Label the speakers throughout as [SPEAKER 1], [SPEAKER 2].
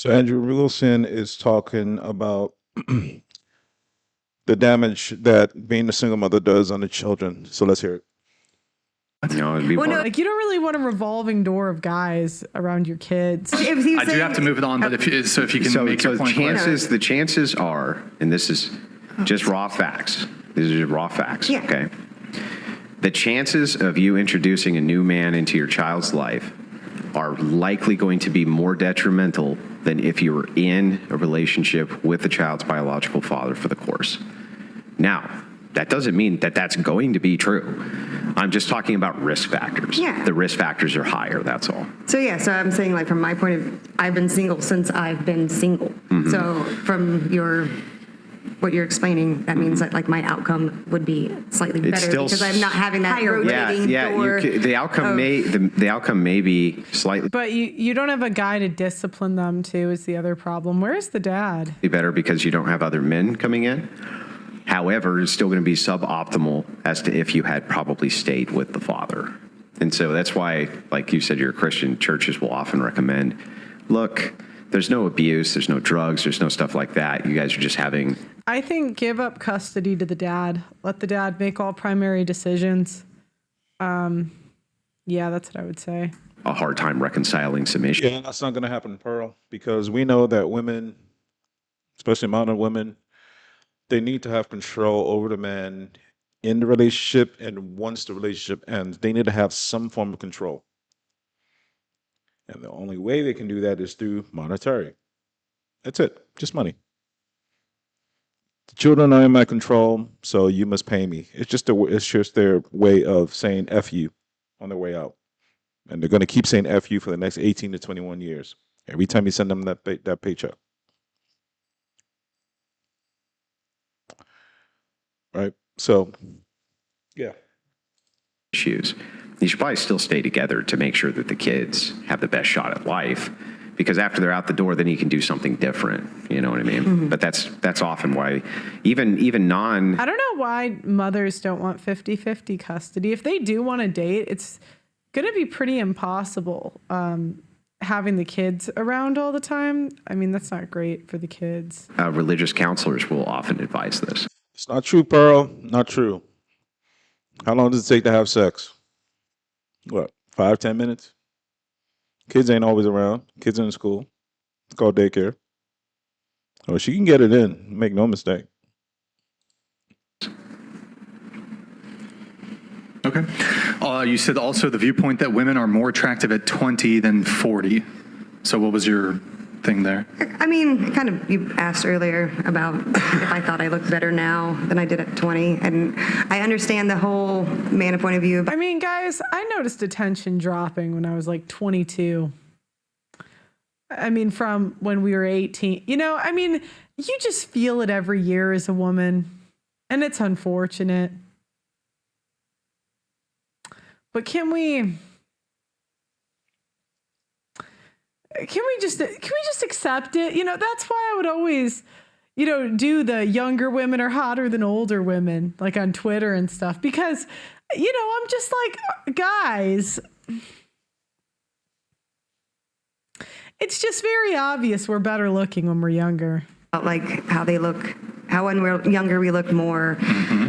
[SPEAKER 1] So Andrew Wilson is talking about the damage that being a single mother does on the children. So let's hear it.
[SPEAKER 2] It'd be
[SPEAKER 3] Well, no,
[SPEAKER 2] more.
[SPEAKER 3] like you don't really want a revolving door of guys around your kids.
[SPEAKER 4] I do have to move it on, but if you can make your point clear.
[SPEAKER 2] The chances are, and this is just raw facts. These are just raw facts.
[SPEAKER 5] Yeah.
[SPEAKER 2] Okay. The chances of you introducing a new man into your child's life are likely going to be more detrimental than if you were in a relationship with the child's biological father for the course. Now, that doesn't mean that that's going to be true. I'm just talking about risk factors.
[SPEAKER 5] Yeah.
[SPEAKER 2] The risk factors are higher, that's all.
[SPEAKER 5] So yeah, so I'm saying like from my point of view, I've been single since I've been single.
[SPEAKER 2] Mm-hmm.
[SPEAKER 5] So from what you're explaining, that means that like my outcome would be slightly better
[SPEAKER 2] still
[SPEAKER 5] because I'm not having that rotating door.
[SPEAKER 2] The outcome may be slightly
[SPEAKER 3] But you don't have a guy to discipline them too is the other problem. Where's the dad?
[SPEAKER 2] better because you don't have other men coming in. However, it's still going to be suboptimal as to if you had probably stayed with the father. And so that's why, like you said, you're a Christian, churches will often recommend, look, there's no abuse, there's no drugs, there's no stuff like that. You guys are just having...
[SPEAKER 3] I think give up custody to the dad. Let the dad make all primary decisions. Yeah, that's what I would say.
[SPEAKER 2] a hard time reconciling some issues.
[SPEAKER 1] Yeah, that's not going to happen, Pearl, because we know that women, especially modern women, they need to have control over the man in the relationship, and once the relationship ends, they need to have some form of control. And the only way they can do that is through monetary. That's it, just money. The children are in my control, so you must pay me. It's just their way of saying F you on their way out. And they're going to keep saying F you for the next 18 to 21 years. Every time you send them that paycheck. Right? So, yeah.
[SPEAKER 2] Issues. You should probably still stay together to make sure that the kids have the best shot at life, because after they're out the door, then you can do something different. You know what I mean? Mm-hmm. But that's often why even
[SPEAKER 3] I don't know why mothers don't want 50-50 custody. If they do want to date, it's going to be pretty impossible having the kids around all the time. I mean, that's not great for the kids.
[SPEAKER 2] Religious counselors will often advise this.
[SPEAKER 1] It's not true, Pearl. Not true. How long does it take to have sex? What, 5-10 minutes? Kids ain't always around. Kids are in school. It's called daycare. Oh, she can get it in. Make no mistake.
[SPEAKER 4] Okay. You said also the viewpoint that women are more attractive at 20 than 40. So what was your thing there?
[SPEAKER 5] I mean, kind of, you asked earlier about if I thought I looked better now than I did at 20. And I understand the whole man point of view.
[SPEAKER 3] I mean, guys, I noticed attention dropping when I was like 22. I mean, from when we were 18. You know, I mean, you just feel it every year as a woman. And it's unfortunate. But can we just accept it? You know, that's why I would always, do the younger women are hotter than older women, like on Twitter and stuff, because, I'm just like, guys, it's just very obvious we're better looking when we're younger.
[SPEAKER 5] Like how they look, how when we're younger, we look more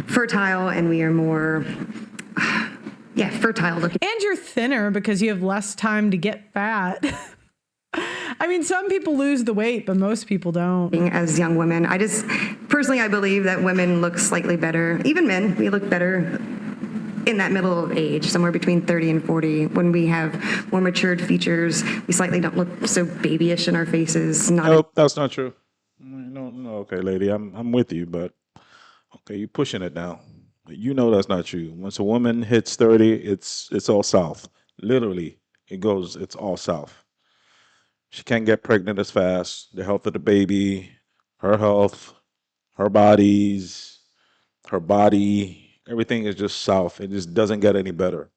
[SPEAKER 5] fertile and we are more, fertile looking.
[SPEAKER 3] And you're thinner because you have less time to get fat. I mean, some people lose the weight, but most people don't.
[SPEAKER 5] As young women, I believe that women look slightly better. Even men, we look better in that middle of age, somewhere between 30 and 40, when we have more matured features. We slightly don't look so babyish in our faces.
[SPEAKER 1] Nope, that's not true. No, okay, lady, I'm with you, but okay, you're pushing it now. You know that's not true. Once a woman hits 30, it's all south. Literally, it's all south. She can't get pregnant as fast. The health of the baby, her health, her body, everything is just south. It just doesn't get any better.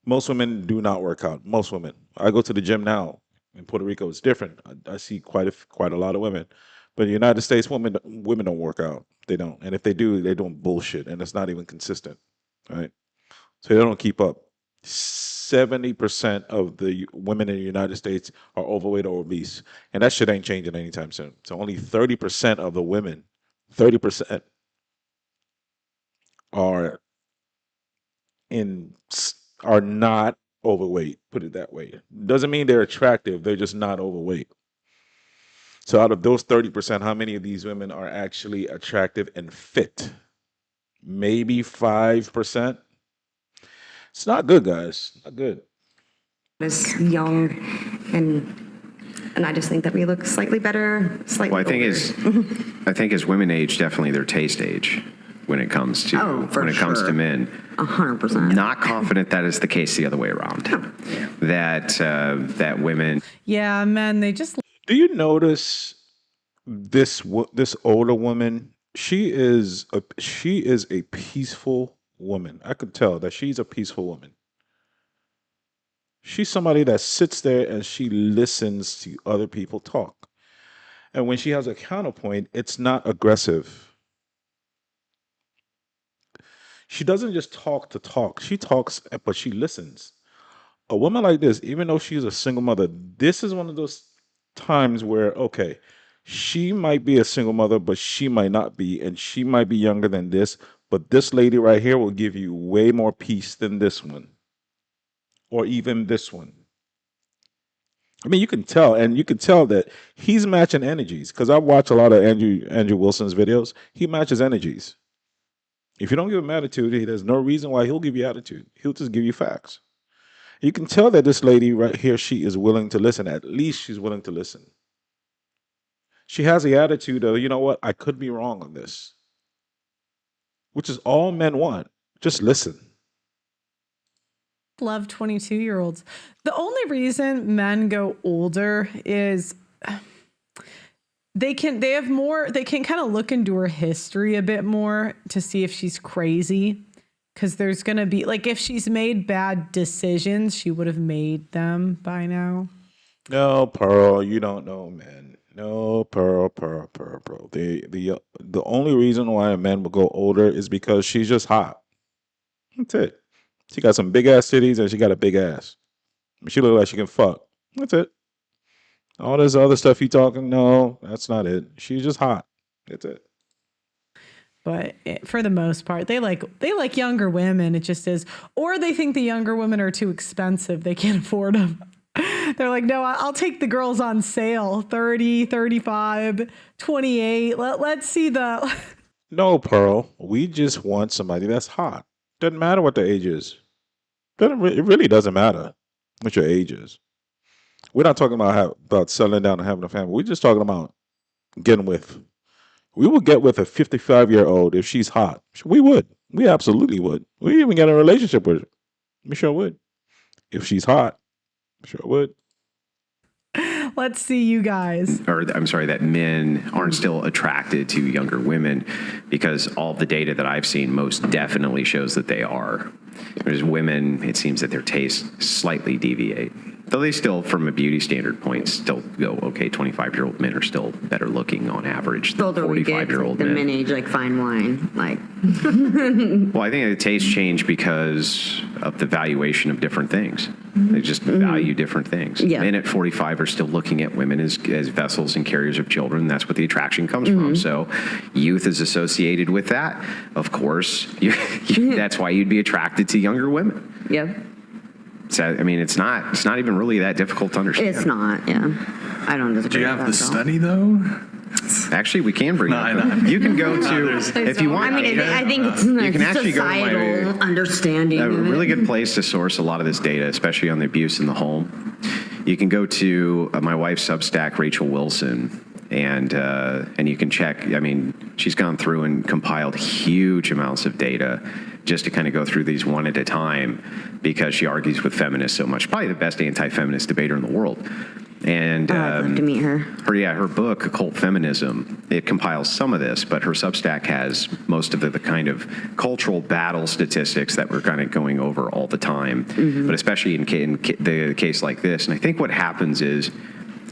[SPEAKER 1] Most women do not work out. Most women. I go to the gym now. In Puerto Rico, it's different. I see quite a lot of women. But in the United States, women don't work out. They don't. And if they do, they don't bullshit. And it's not even consistent. Right? So they don't keep up. 70% of the women in the United States are overweight or obese, and that shit ain't changing anytime soon. So only 30% of the women, 30% are in are not overweight. Put it that way. Doesn't mean they're attractive. They're just not overweight. So out of those 30%, how many of these women are actually attractive and fit? Maybe 5%. It's not good, guys. Not good.
[SPEAKER 5] Is young, and I just think that we look slightly better, slightly
[SPEAKER 2] Well,
[SPEAKER 5] older.
[SPEAKER 2] I think as women age, definitely their taste age when it comes to men.
[SPEAKER 6] 100%.
[SPEAKER 2] Not confident that is the case the other way around. That women.
[SPEAKER 3] Yeah, men, they just
[SPEAKER 1] Do you notice this older woman? She is a peaceful woman. I could tell that she's a peaceful woman. She's somebody that sits there and she listens to other people talk. And when she has a counterpoint, it's not aggressive. She doesn't just talk to talk. She talks, but she listens. A woman like this, even though she's a single mother, this is one of those times where, okay, she might be a single mother, but she might not be, and she might be younger than this, but this lady right here will give you way more peace than this one, or even this one. I mean, you can tell, and you can tell that he's matching energies because I watch a lot of Andrew Wilson's videos. He matches energies. If you don't give him attitude, there's no reason why he'll give you attitude. He'll just give you facts. You can tell that this lady right here, she is willing to listen. At least she's willing to listen. She has the attitude of, you know what, I could be wrong on this, which is all men want. Just listen.
[SPEAKER 3] love 22-year-olds. The only reason men go older is they can kind of look into her history a bit more to see if she's crazy. Because there's going to be, like, if she's made bad decisions, she would have made them by now.
[SPEAKER 1] No, Pearl, you don't know, man. No, Pearl. The only reason why a man will go older is because she's just hot. That's it. She got some big ass titties and she got a big ass. She look like she can fuck. That's it. All this other stuff you talking, no, that's not it. She's just hot. That's it.
[SPEAKER 3] But for the most part, they like younger women. It just is. Or they think the younger women are too expensive. They can't afford them. They're like, no, I'll take the girls on sale. 30, 35, 28. Let's see the...
[SPEAKER 1] No, Pearl. We just want somebody that's hot. Doesn't matter what the age is. It really doesn't matter what your age is. We're not talking about settling down and having a family. We're just talking about getting with. We would get with a 55-year-old if she's hot. We would. We absolutely would. We even get in a relationship with her. We sure would. If she's hot, sure would.
[SPEAKER 3] Let's see you guys.
[SPEAKER 2] Or I'm sorry, that men aren't still attracted to younger women, because all the data that I've seen most definitely shows that they are. Whereas women, it seems that their tastes slightly deviate. Though they still, from a beauty standard point, still go, okay, 25-year-old men are still better looking on average
[SPEAKER 6] The
[SPEAKER 2] than
[SPEAKER 6] older we get,
[SPEAKER 2] 45-year-old
[SPEAKER 6] the
[SPEAKER 2] men.
[SPEAKER 6] men age like fine wine. Like,
[SPEAKER 2] Well, I think the tastes change because of the valuation of different things. They just value different things.
[SPEAKER 6] Yeah.
[SPEAKER 2] Men at 45 are still looking at women as vessels and carriers of children. That's what the attraction comes from. So youth is associated with that. Of course, that's why you'd be attracted to younger women.
[SPEAKER 6] yeah,
[SPEAKER 2] So, I mean, it's not even really that difficult to understand.
[SPEAKER 6] it's not. Yeah, I don't disagree.
[SPEAKER 4] Do you
[SPEAKER 6] with
[SPEAKER 4] have
[SPEAKER 6] that
[SPEAKER 4] the
[SPEAKER 6] at all.
[SPEAKER 4] study though?
[SPEAKER 2] Actually, we can bring
[SPEAKER 4] No,
[SPEAKER 2] it
[SPEAKER 4] I
[SPEAKER 2] up.
[SPEAKER 4] know.
[SPEAKER 2] You can go to, if you want.
[SPEAKER 6] I mean, I think it's
[SPEAKER 2] You
[SPEAKER 6] a
[SPEAKER 2] can actually go to
[SPEAKER 6] societal
[SPEAKER 2] my-
[SPEAKER 6] understanding.
[SPEAKER 2] A
[SPEAKER 6] of it.
[SPEAKER 2] really good place to source a lot of this data, especially on the abuse in the home. You can go to my wife's Substack, Rachel Wilson, and you can check. I mean, she's gone through and compiled huge amounts of data just to kind of go through these one at a time, because she argues with feminists so much. Probably the best anti-feminist debater in the world. And
[SPEAKER 6] I'd love to meet her.
[SPEAKER 2] her book, Occult Feminism, it compiles some of this, but her Substack has most of the kind of cultural battle statistics that we're kind of going over all the time, but especially in the case like this. And I think what happens is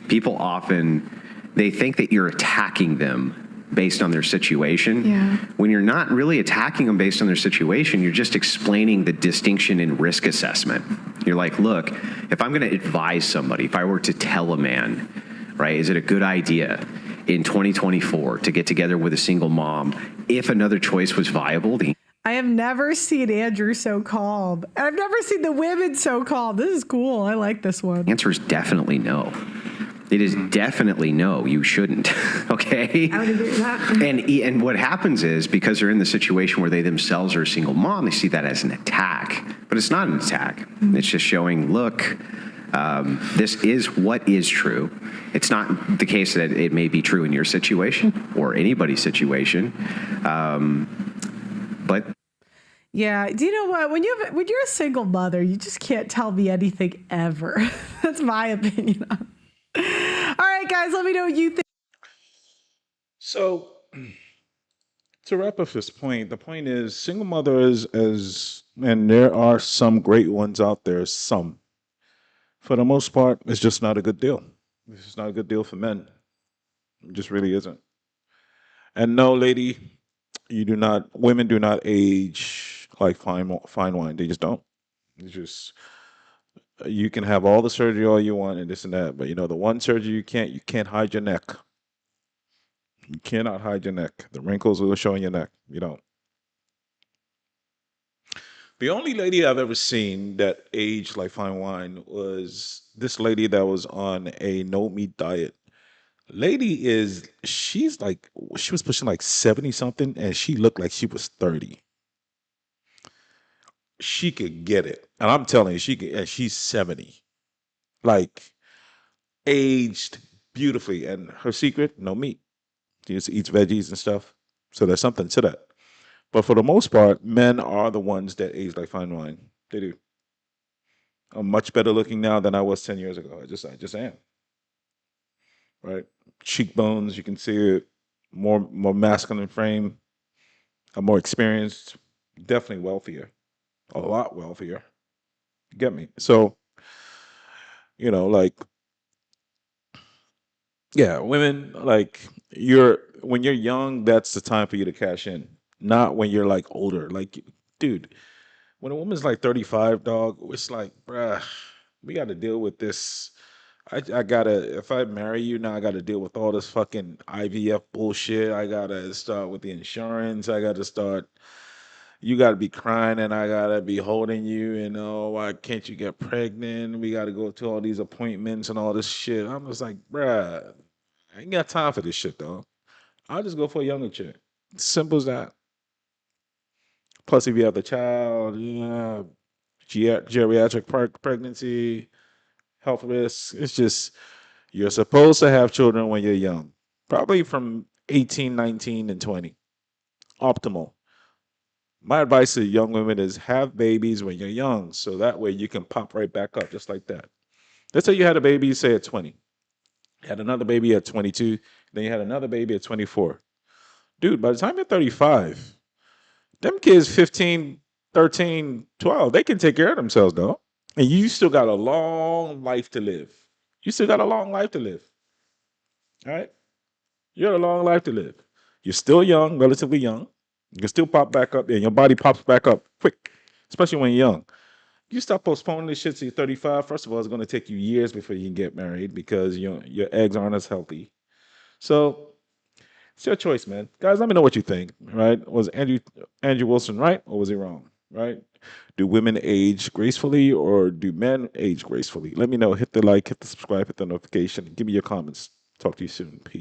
[SPEAKER 2] people often, they think that you're attacking them based on their situation.
[SPEAKER 3] Yeah.
[SPEAKER 2] When you're not really attacking them based on their situation, you're just explaining the distinction in risk assessment. You're like, look, if I'm going to advise somebody, if I were to tell a man, right, is it a good idea in 2024 to get together with a single mom if another choice was viable?
[SPEAKER 3] I have never seen Andrew so calm. I've never seen the women so calm. This is cool. I like this one.
[SPEAKER 2] The answer is definitely no. It is definitely no, you shouldn't, okay?
[SPEAKER 5] I would agree with that.
[SPEAKER 2] And what happens is, because they're in the situation where they themselves are a single mom, they see that as an attack. But it's not an attack. It's just showing, look, this is what is true. It's not the case that it may be true in your situation or anybody's situation. But
[SPEAKER 3] Yeah. Do you know what? When you're a single mother, you just can't tell me anything ever. That's my opinion. All right, guys, let me know what you think.
[SPEAKER 1] So to wrap up this point, the point is single mothers and there are some great ones out there, some. For the most part, it's just not a good deal. This is not a good deal for men. It just really isn't. And no, lady, women do not age like fine wine. They just don't. It's just, you can have all the surgery all you want and this and that, but the one surgery you can't hide your neck. You cannot hide your neck. The wrinkles will show in your neck. You don't. The only lady I've ever seen that aged like fine wine was this lady that was on a no meat diet. She's like, she was pushing like 70 something and she looked like she was 30. She could get it. And I'm telling you, she could, and she's 70. Like, aged beautifully. And her secret, no meat. She just eats veggies and stuff. So there's something to that. But for the most part, men are the ones that age like fine wine. They do. I'm much better looking now than I was 10 years ago. I just am. Right? Cheekbones, you can see it. More masculine frame. I'm more experienced. Definitely wealthier. A lot wealthier. You get me? So, like, yeah, women, like, when you're young, that's the time for you to cash in. Not when you're like older. Like, dude, when a woman's like 35, dog, it's like, bruh, we got to deal with this. I gotta, if I marry you now, I gotta deal with all this fucking IVF bullshit. I gotta start with the insurance. You gotta be crying and I gotta be holding you. And oh, why can't you get pregnant? We gotta go to all these appointments and all this shit. I'm just like, bruh, I ain't got time for this shit, though. I'll just go for a younger chick. Simple as that. Plus, if you have the child, yeah, geriatric pregnancy, health risks. It's just, you're supposed to have children when you're young, probably from 18, 19, and 20. Optimal. My advice to young women is have babies when you're young, so that way you can pop right back up just like that. Let's say you had a baby, say at 20, you had another baby at 22, then you had another baby at 24. Dude, by the time you're 35, them kids 15, 13, 12, they can take care of themselves, though. And you still got a long life to live. You still got a long life to live. All right? You got a long life to live. You're still young, relatively young. You can still pop back up, and your body pops back up quick, especially when you're young. You stop postponing this shit to you're 35. First of all, it's going to take you years before you can get married because your eggs aren't as healthy. So it's your choice, man. Guys, let me know what you think, right? Was Andrew Wilson right or was he wrong, right? Do women age gracefully or do men age gracefully? Let me know. Hit the like, hit the subscribe, hit the notification. Give me your comments. Talk to you soon. Peace.